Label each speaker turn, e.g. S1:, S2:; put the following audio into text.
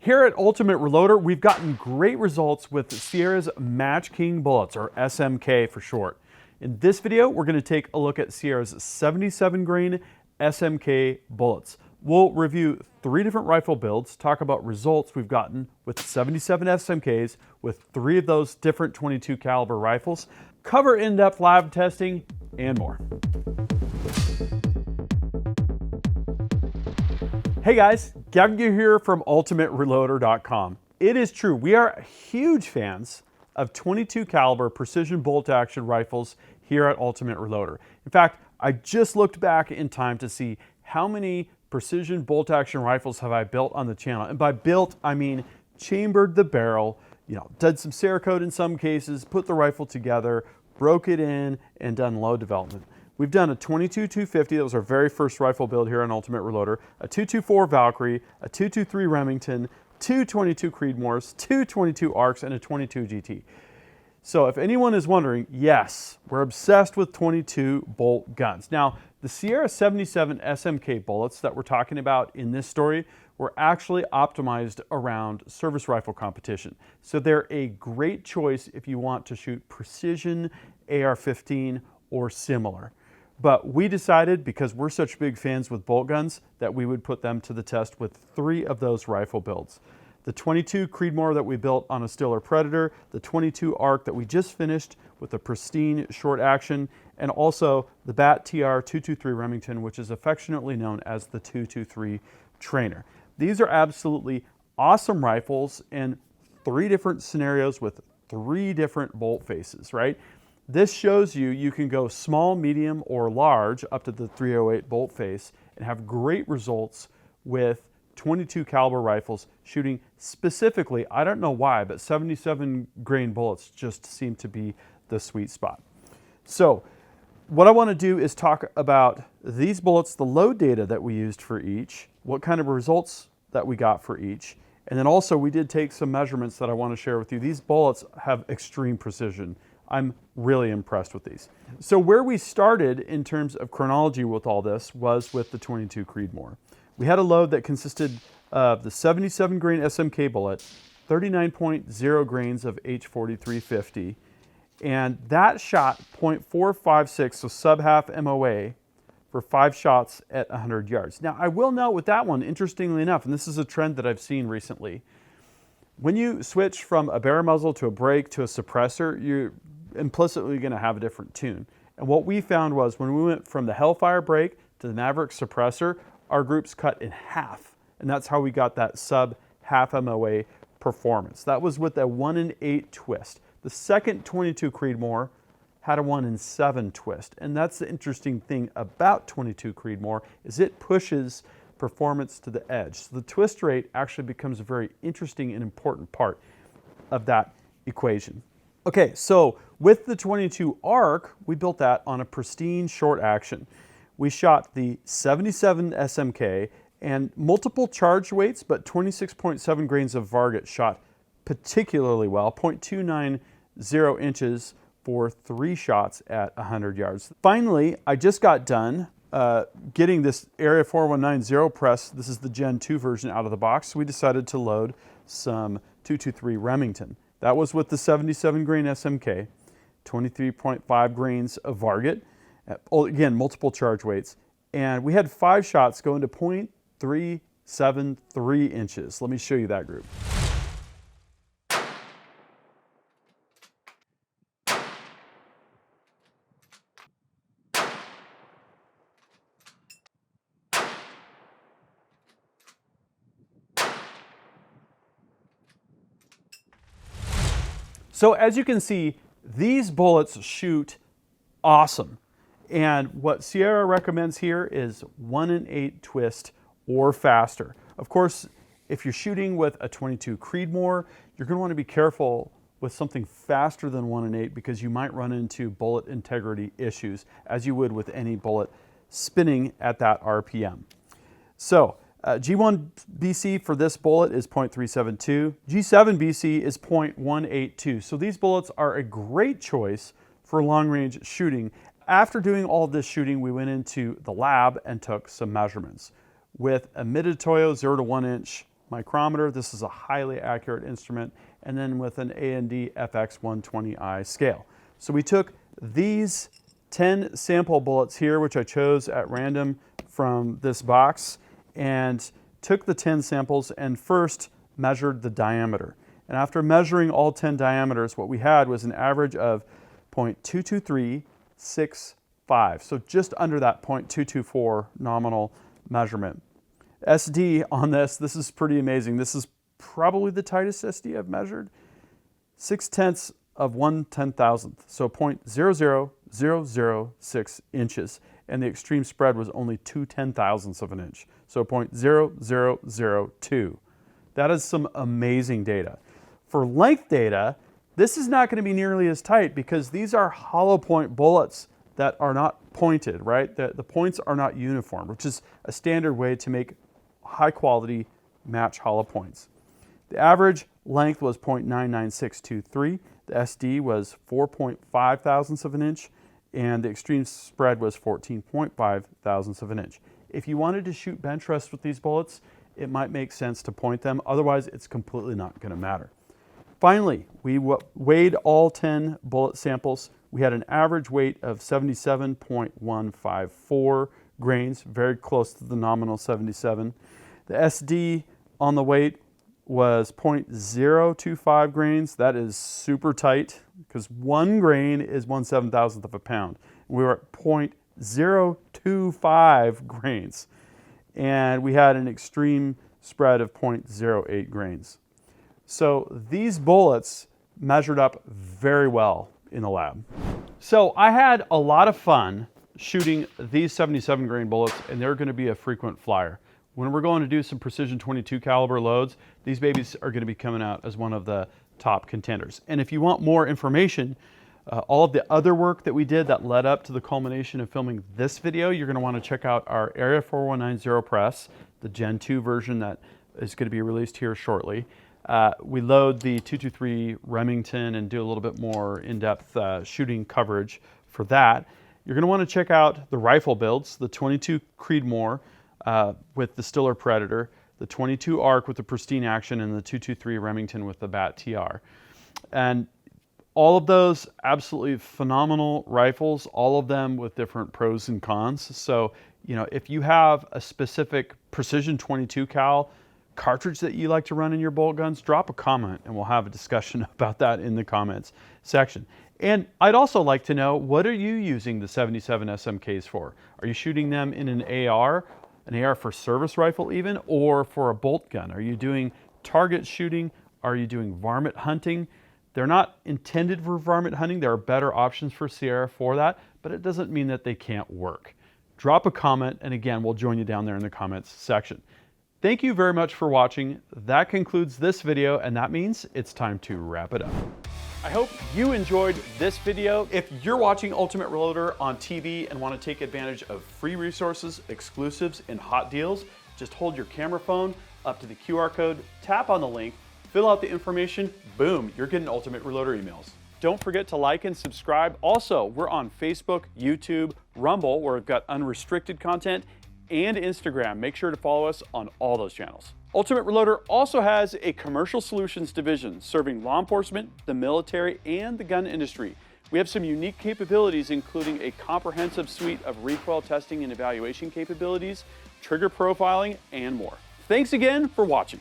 S1: Here at Ultimate Reloader, we've gotten great results with Sierra's Matchking bullets, or SMK for short. In this video, we're going to take a look at Sierra's 77 grain SMK bullets. We'll review 3 different rifle builds, talk about results we've gotten with 77 SMKs with 3 of those different 22 caliber rifles, cover in-depth lab testing, and more. Hey guys, Gavin here from UltimateReloader.com. It is true, we are huge fans of 22 caliber precision bolt action rifles here at Ultimate Reloader. In fact, I just looked back in time to see how many precision bolt action rifles have I built on the channel. And by built, I mean chambered the barrel, did some Cerakote in some cases, put the rifle together, broke it in, and done load development. We've done a 22-250, that was our very first rifle build here on Ultimate Reloader, a 224 Valkyrie, a 223 Remington, 2 22 Creedmoors, 2 22 ARCs, and a 22 GT. So if anyone is wondering, yes, we're obsessed with 22 bolt guns. Now, the Sierra 77 SMK bullets that we're talking about in this story were actually optimized around service rifle competition. So they're a great choice if you want to shoot precision AR-15 or similar. But we decided, because we're such big fans with bolt guns, that we would put them to the test with 3 of those rifle builds. The 22 Creedmoor that we built on a Stiller Predator, the 22 ARC that we just finished with a pristine short action, and also the BAT TR 223 Remington, which is affectionately known as the 223 Trainer. These are absolutely awesome rifles in 3 different scenarios with 3 different bolt faces, right? This shows you can go small, medium, or large up to the 308 bolt face and have great results with 22 caliber rifles shooting specifically, I don't know why, but 77 grain bullets just seem to be the sweet spot. So what I want to do is talk about these bullets, the load data that we used for each, what kind of results that we got for each, and then also we did take some measurements that I want to share with you. These bullets have extreme precision. I'm really impressed with these. So where we started in terms of chronology with all this was with the 22 Creedmoor. We had a load that consisted of the 77 grain SMK bullet, 39.0 grains of H4350, and that shot .456, so sub-half MOA, for 5 shots at 100 yards. Now I will note with that one, interestingly enough, and this is a trend that I've seen recently, when you switch from a barrel muzzle to a brake to a suppressor, you're implicitly going to have a different tune. And what we found was when we went from the Hellfire brake to the Maverick suppressor, our groups cut in half. And that's how we got that sub-half MOA performance. That was with a 1 in 8 twist. The second 22 Creedmoor had a 1 in 7 twist. And that's the interesting thing about 22 Creedmoor is it pushes performance to the edge. So the twist rate actually becomes a very interesting and important part of that equation. Okay, so with the 22 ARC, we built that on a pristine short action. We shot the 77 SMK and multiple charge weights, but 26.7 grains of Varget shot particularly well, .290 inches for 3 shots at 100 yards. Finally, I just got done getting this Area 4190 press. This is the Gen 2 version out of the box. So we decided to load some 223 Remington. That was with the 77 grain SMK, 23.5 grains of Varget, again, multiple charge weights. And we had 5 shots going to .373 inches. Let me show you that group. So as you can see, these bullets shoot awesome. And what Sierra recommends here is 1 in 8 twist or faster. Of course, if you're shooting with a 22 Creedmoor, you're going to want to be careful with something faster than 1 in 8 because you might run into bullet integrity issues as you would with any bullet spinning at that RPM. So G1 BC for this bullet is .372. G7 BC is .182. So these bullets are a great choice for long-range shooting. After doing all of this shooting, we went into the lab and took some measurements. With a Mitutoyo 0 to 1 inch micrometer. This is a highly accurate instrument, and then with an A&D FX 120i scale. So we took these 10 sample bullets here, which I chose at random from this box, and took the 10 samples and first measured the diameter. And after measuring all 10 diameters, what we had was an average of 0.22365, so just under that 0.224 nominal measurement. SD on this is pretty amazing. This is probably the tightest SD I've measured. 0.6 of 1/10,000th, so 0.00006 inches. And the extreme spread was only 2/10,000ths of an inch, so 0.0002. That is some amazing data. For length data, this is not going to be nearly as tight because these are hollow point bullets that are not pointed, right? The points are not uniform, which is a standard way to make high quality match hollow points. The average length was 0.99623. The SD was 4.5 thousandths of an inch, and the extreme spread was 14.5 thousandths of an inch. If you wanted to shoot bench rest with these bullets, it might make sense to point them. Otherwise, it's completely not going to matter. Finally, we weighed all 10 bullet samples. We had an average weight of 77.154 grains, very close to the nominal 77. The SD on the weight was 0.025 grains. That is super tight because 1 grain is 1/7,000th of a pound. We were at 0.025 grains. And we had an extreme spread of 0.08 grains. So these bullets measured up very well in the lab. So I had a lot of fun shooting these 77 grain bullets, and they're going to be a frequent flyer. When we're going to do some precision 22 caliber loads, these babies are going to be coming out as one of the top contenders. And if you want more information, all of the other work that we did that led up to the culmination of filming this video, you're going to want to check out our Area 4190 press, the Gen 2 version that is going to be released here shortly. We load the 223 Remington and do a little bit more in-depth shooting coverage for that. You're going to want to check out the rifle builds, the 22 Creedmoor with the Stiller Predator, the 22 ARC with the pristine action, and the 223 Remington with the Bat TR. And all of those absolutely phenomenal rifles, all of them with different pros and cons. So, you know, if you have a specific precision 22 cal cartridge that you like to run in your bolt guns, drop a comment and we'll have a discussion about that in the comments section. And I'd also like to know, what are you using the 77 SMKs for? Are you shooting them in an AR for service rifle even, or for a bolt gun? Are you doing target shooting? Are you doing varmint hunting? They're not intended for varmint hunting. There are better options for Sierra for that, but it doesn't mean that they can't work. Drop a comment, and again, we'll join you down there in the comments section. Thank you very much for watching. That concludes this video, and that means it's time to wrap it up. I hope you enjoyed this video. If you're watching Ultimate Reloader on TV and want to take advantage of free resources, exclusives, and hot deals, just hold your camera phone up to the QR code, tap on the link, fill out the information, boom, you're getting Ultimate Reloader emails. Don't forget to like and subscribe. Also, we're on Facebook, YouTube, Rumble, where we've got unrestricted content, and Instagram. Make sure to follow us on all those channels. Ultimate Reloader also has a commercial solutions division serving law enforcement, the military, and the gun industry. We have some unique capabilities, including a comprehensive suite of recoil testing and evaluation capabilities, trigger profiling, and more. Thanks again for watching.